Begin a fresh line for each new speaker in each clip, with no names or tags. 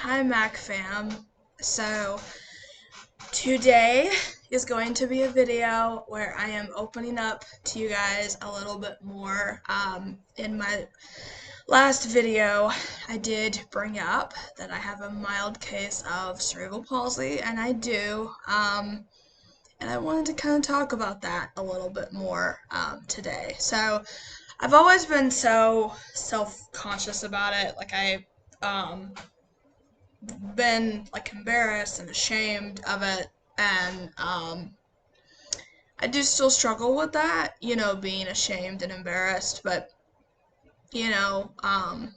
Hi, Mac fam. So, today is going to be a video where I am opening up to you guys a little bit more. In my last video, I did bring up that I have a mild case of cerebral palsy, and I do. And I wanted to kind of talk about that a little bit more today. So, I've always been so self-conscious about it. Um, been like embarrassed and ashamed of it, and I do still struggle with that, being ashamed and embarrassed, but you know and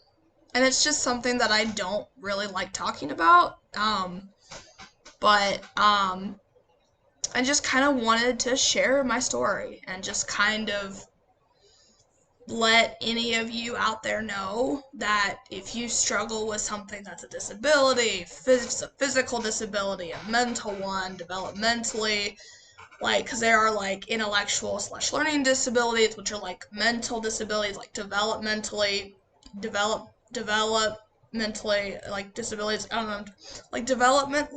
it's just something that I don't really like talking about, but I just kind of wanted to share my story and just kind of let any of you out there know that if you struggle with something that's a disability, a physical disability, a mental one, developmentally, because there are like intellectual slash learning disabilities, which are like mental disabilities, like developmentally, like disabilities. I don't know, like development,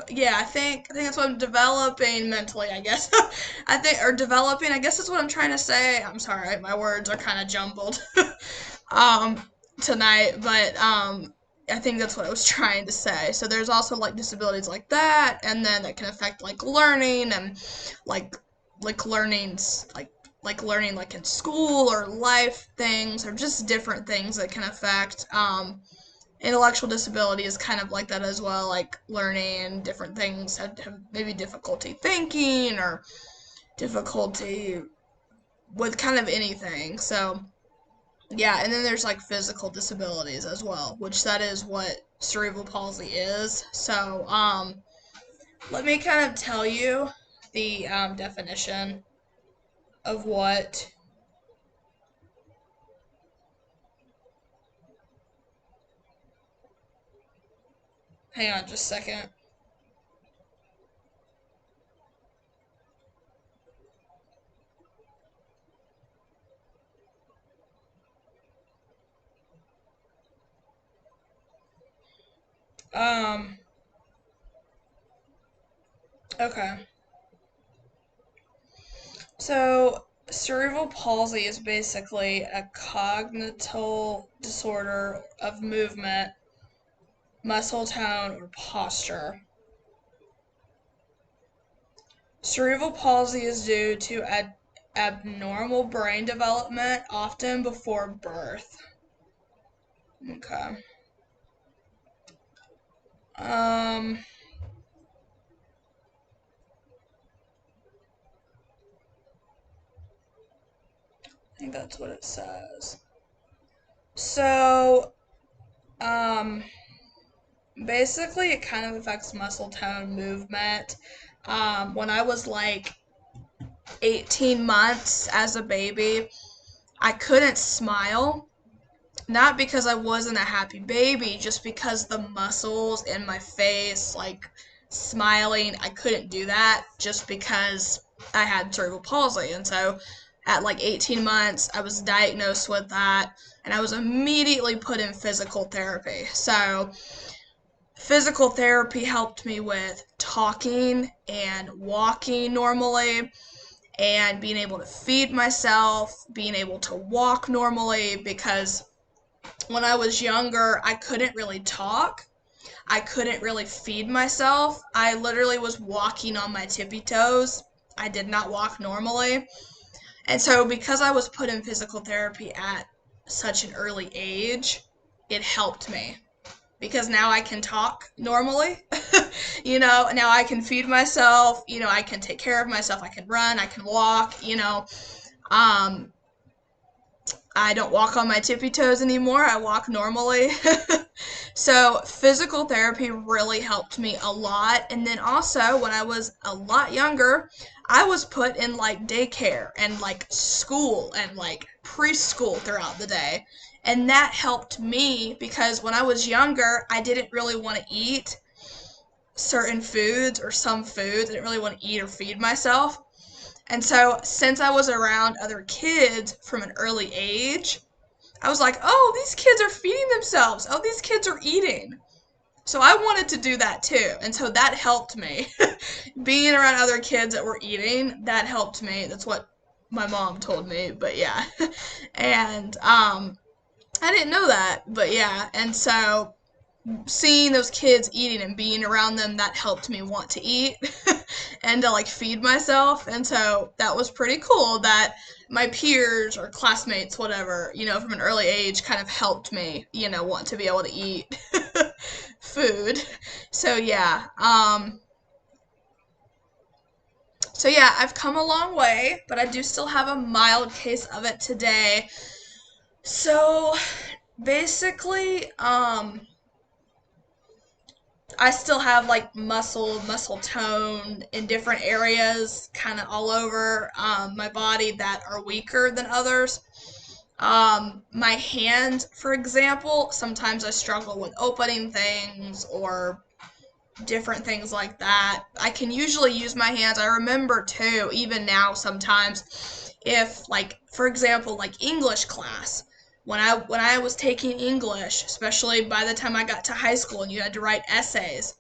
yeah. I think that's what I'm developing mentally, I guess. I think, or developing. I guess that's what I'm trying to say. I'm sorry, my words are kind of jumbled um, tonight, but I think that's what I was trying to say. So there's also like disabilities like that, and then that can affect like learning and like learnings like learning like in school or life things or just different things that can affect. Intellectual disability is kind of like that as well, like learning different things, have maybe difficulty thinking or difficulty with kind of anything. So yeah, and then there's like physical disabilities as well, which that is what cerebral palsy is. So let me kind of tell you the definition of what. Hang on just a second. Um, okay. So, cerebral palsy is basically a cognitive disorder of movement, muscle tone, or posture. Cerebral palsy is due to abnormal brain development, often before birth. Okay. Um, I think that's what it says. So, um, basically, it kind of affects muscle tone, movement. When I was like 18 months as a baby, I couldn't smile. Not because I wasn't a happy baby, just because the muscles in my face, like smiling, I couldn't do that just because I had cerebral palsy. And so at like 18 months, I was diagnosed with that, and I was immediately put in physical therapy. So physical therapy helped me with talking and walking normally, and being able to feed myself, being able to walk normally, because when I was younger, I couldn't really talk. I couldn't really feed myself. I literally was walking on my tippy toes. I did not walk normally. And so, because I was put in physical therapy at such an early age, it helped me. Because now I can talk normally. Now I can feed myself. I can take care of myself. I can run. I can walk. Um, I don't walk on my tippy toes anymore. I walk normally. So physical therapy really helped me a lot. And then also, when I was a lot younger, I was put in like daycare and like school and like preschool throughout the day. And that helped me because when I was younger, I didn't really want to eat certain foods or some foods. I didn't really want to eat or feed myself. And so, since I was around other kids from an early age, I was like, oh, these kids are feeding themselves. Oh, these kids are eating. So I wanted to do that too. And so that helped me. Being around other kids that were eating, that helped me. That's what my mom told me. But yeah. And I didn't know that. But yeah. And so seeing those kids eating and being around them, that helped me want to eat and to like feed myself. And so that was pretty cool that my peers or classmates, whatever, from an early age kind of helped me, want to be able to eat food. So yeah. So yeah, I've come a long way, but I do still have a mild case of it today. So basically, I still have like muscle tone in different areas, kind of all over my body that are weaker than others. My hand, for example, sometimes I struggle with opening things or different things like that. I can usually use my hands. I remember too, even now sometimes, if like for example, like English class, when I was taking English, especially by the time I got to high school and you had to write essays,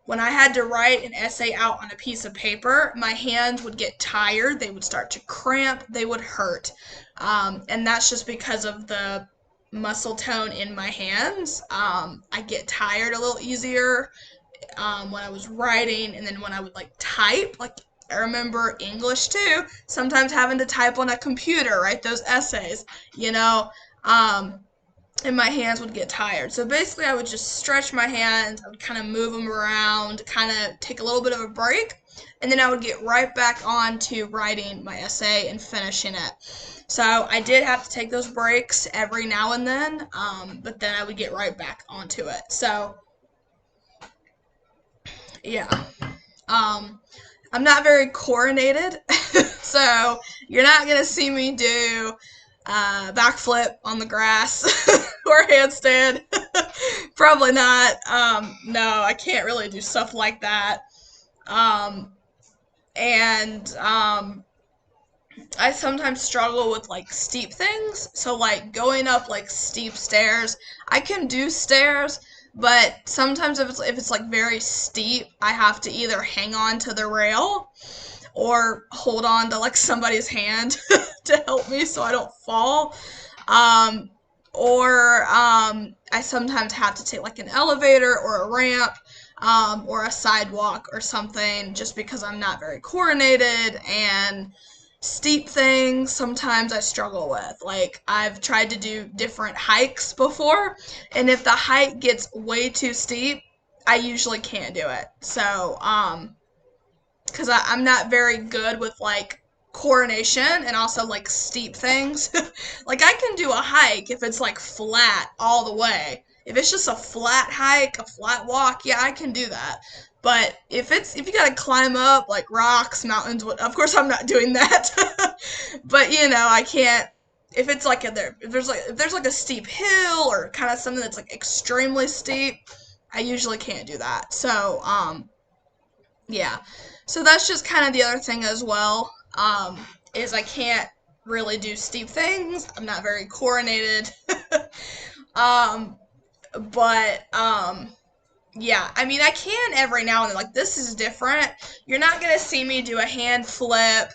when I had to write an essay out on a piece of paper, my hands would get tired, they would start to cramp, they would hurt. And that's just because of the muscle tone in my hands. I get tired a little easier when I was writing, and then when I would like type, like I remember English too, sometimes having to type on a computer, write those essays, you know, um, and my hands would get tired. So basically, I would just stretch my hands, I would kind of move them around, kind of take a little bit of a break, and then I would get right back on to writing my essay and finishing it. So I did have to take those breaks every now and then, but then I would get right back onto it. So yeah. I'm not very coordinated, so you're not gonna see me do backflip on the grass or handstand. Probably not. No, I can't really do stuff like that. Um, and I sometimes struggle with like steep things. So like going up like steep stairs, I can do stairs, but sometimes if it's like very steep, I have to either hang on to the rail or hold on to like somebody's hand to help me so I don't fall. Um, or I sometimes have to take like an elevator or a ramp, or a sidewalk or something just because I'm not very coordinated, and steep things sometimes I struggle with. Like I've tried to do different hikes before, and if the hike gets way too steep, I usually can't do it. So, because I'm not very good with like coordination and also like steep things. Like I can do a hike if it's like flat all the way. If it's just a flat hike, a flat walk, yeah, I can do that. But if you gotta climb up like rocks, mountains, of course I'm not doing that. But I can't. If it's like if there's like a steep hill or kind of something that's like extremely steep, I usually can't do that. So yeah. So that's just kind of the other thing as well. Is I can't really do steep things. I'm not very coordinated. um, but yeah. I mean, I can every now and then. Like this is different. You're not gonna see me do a hand flip,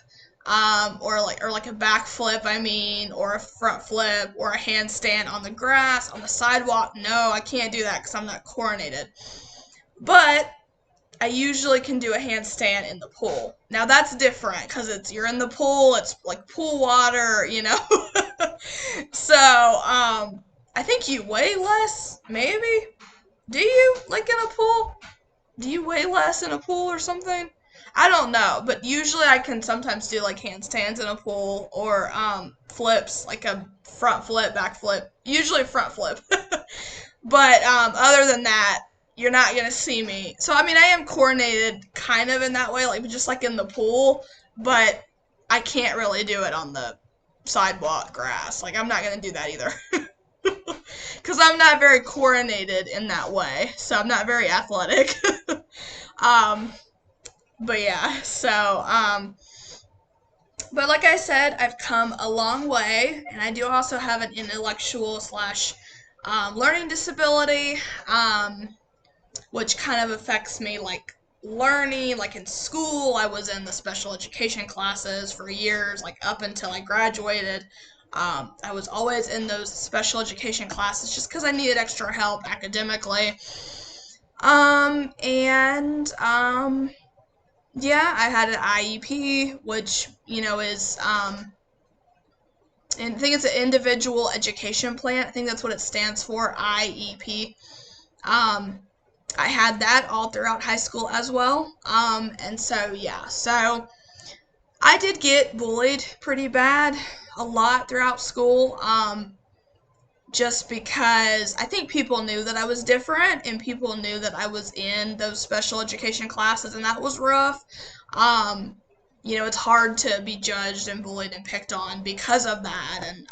or like a back flip. I mean, or a front flip, or a handstand on the grass on the sidewalk. No, I can't do that because I'm not coordinated. But I usually can do a handstand in the pool. Now that's different because you're in the pool, it's like pool water. So, I think you weigh less, maybe? Do you, like in a pool? Do you weigh less in a pool or something? I don't know, but usually I can sometimes do like handstands in a pool, or flips, like a front flip, back flip. Usually front flip. But other than that, you're not gonna see me. So I mean, I am coordinated kind of in that way, like just like in the pool, but I can't really do it on the sidewalk grass. Like I'm not gonna do that either, because I'm not very coordinated in that way. So I'm not very athletic. um, but yeah. But like I said, I've come a long way, and I do also have an intellectual slash learning disability. which kind of affects me like learning. Like in school, I was in the special education classes for years, like up until I graduated. I was always in those special education classes just because I needed extra help academically. And yeah, I had an IEP, which is and I think it's an individual education plan. I think that's what it stands for, IEP. Um, I had that all throughout high school as well. And so yeah, so I did get bullied pretty bad a lot throughout school. Just because I think people knew that I was different and people knew that I was in those special education classes, and that was rough. Um, it's hard to be judged and bullied and picked on because of that, and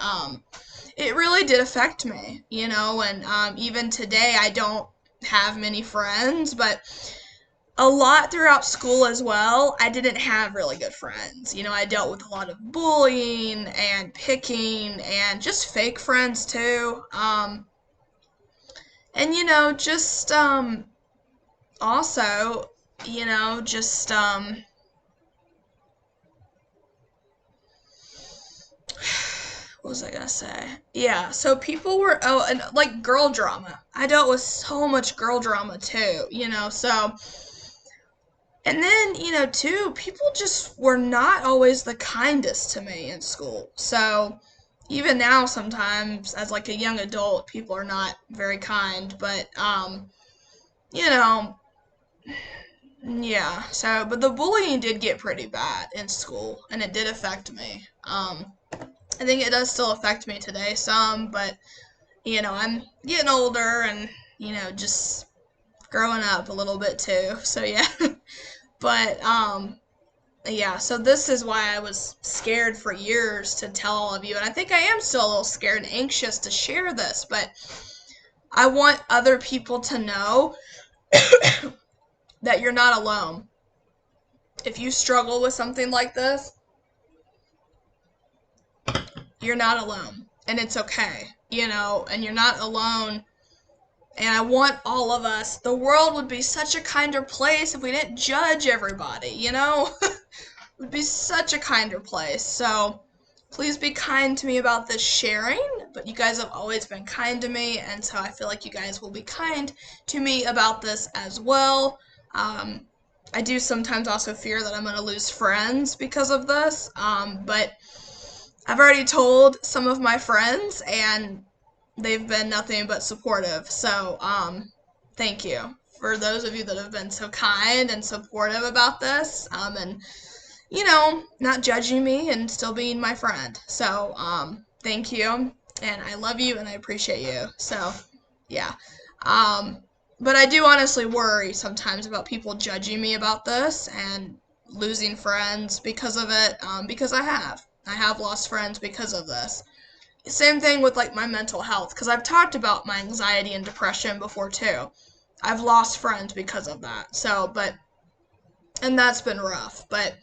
it really did affect me, and even today I don't have many friends, but a lot throughout school as well, I didn't have really good friends. I dealt with a lot of bullying and picking and just fake friends too. And just also, just what was I gonna say? Yeah, so people were and like girl drama. I dealt with so much girl drama too, so and then, too, people just were not always the kindest to me in school. So even now, sometimes as like a young adult, people are not very kind. But you know, yeah. So, but the bullying did get pretty bad in school, and it did affect me. I think it does still affect me today some, but I'm getting older and just growing up a little bit too. So yeah. But yeah, so this is why I was scared for years to tell all of you, and I think I am still a little scared and anxious to share this, but I want other people to know that you're not alone. If you struggle with something like this, you're not alone, and it's okay, and you're not alone. And I want all of us, the world would be such a kinder place if we didn't judge everybody, It would be such a kinder place. So please be kind to me about this sharing, but you guys have always been kind to me, and so I feel like you guys will be kind to me about this as well. I do sometimes also fear that I'm going to lose friends because of this, but I've already told some of my friends, and they've been nothing but supportive. So, thank you for those of you that have been so kind and supportive about this, and not judging me and still being my friend. So, thank you, and I love you and I appreciate you. So, yeah. But I do honestly worry sometimes about people judging me about this and losing friends because of it, because I have. I have lost friends because of this. Same thing with like my mental health, because I've talked about my anxiety and depression before too. I've lost friends because of that. So, and that's been rough. But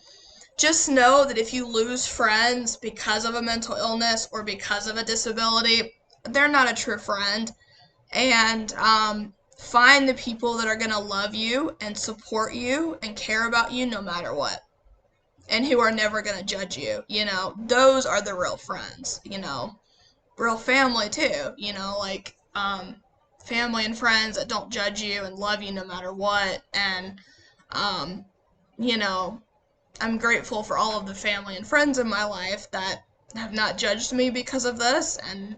just know that if you lose friends because of a mental illness or because of a disability, they're not a true friend. And find the people that are going to love you and support you and care about you no matter what. And who are never going to judge you. Those are the real friends, real family too, like family and friends that don't judge you and love you no matter what. And um, you know, I'm grateful for all of the family and friends in my life that have not judged me because of this and,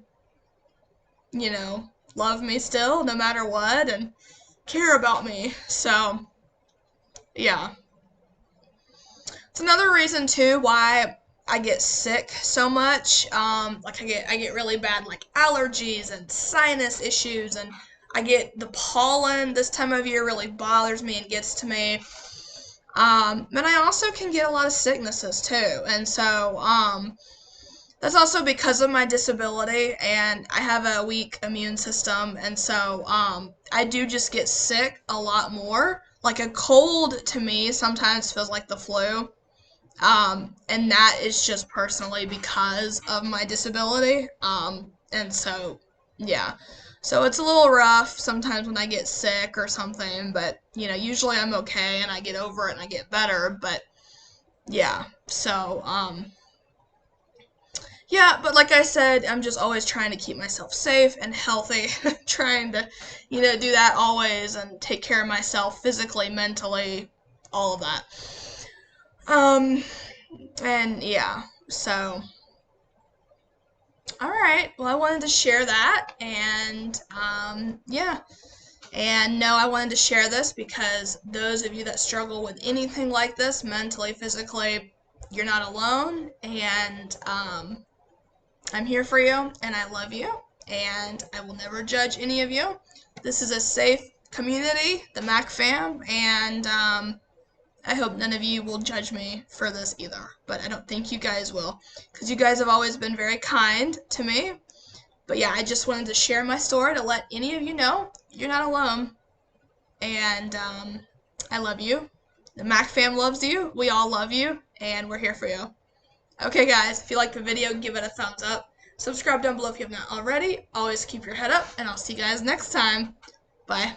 love me still no matter what and care about me. So, yeah. It's another reason too why I get sick so much. Like I get really bad like allergies and sinus issues, and I get the pollen this time of year really bothers me and gets to me. And I also can get a lot of sicknesses too. And so, that's also because of my disability and I have a weak immune system. And so, I do just get sick a lot more. Like a cold to me sometimes feels like the flu. And that is just personally because of my disability. And so, yeah. So it's a little rough sometimes when I get sick or something, but you know, usually I'm okay and I get over it and I get better, but yeah. So, yeah, but like I said, I'm just always trying to keep myself safe and healthy, trying to, you know, do that always and take care of myself physically, mentally, all of that. Um, and yeah, so, all right. Well, I wanted to share that, and yeah. And no, I wanted to share this because those of you that struggle with anything like this, mentally, physically, you're not alone, and I'm here for you, and I love you, and I will never judge any of you. This is a safe community, the Mac fam, and I hope none of you will judge me for this either, but I don't think you guys will, because you guys have always been very kind to me. But yeah, I just wanted to share my story to let any of you know you're not alone, and I love you. The Mac fam loves you. We all love you, and we're here for you. Okay, guys, if you liked the video, give it a thumbs up. Subscribe down below if you have not already. Always keep your head up, and I'll see you guys next time. Bye.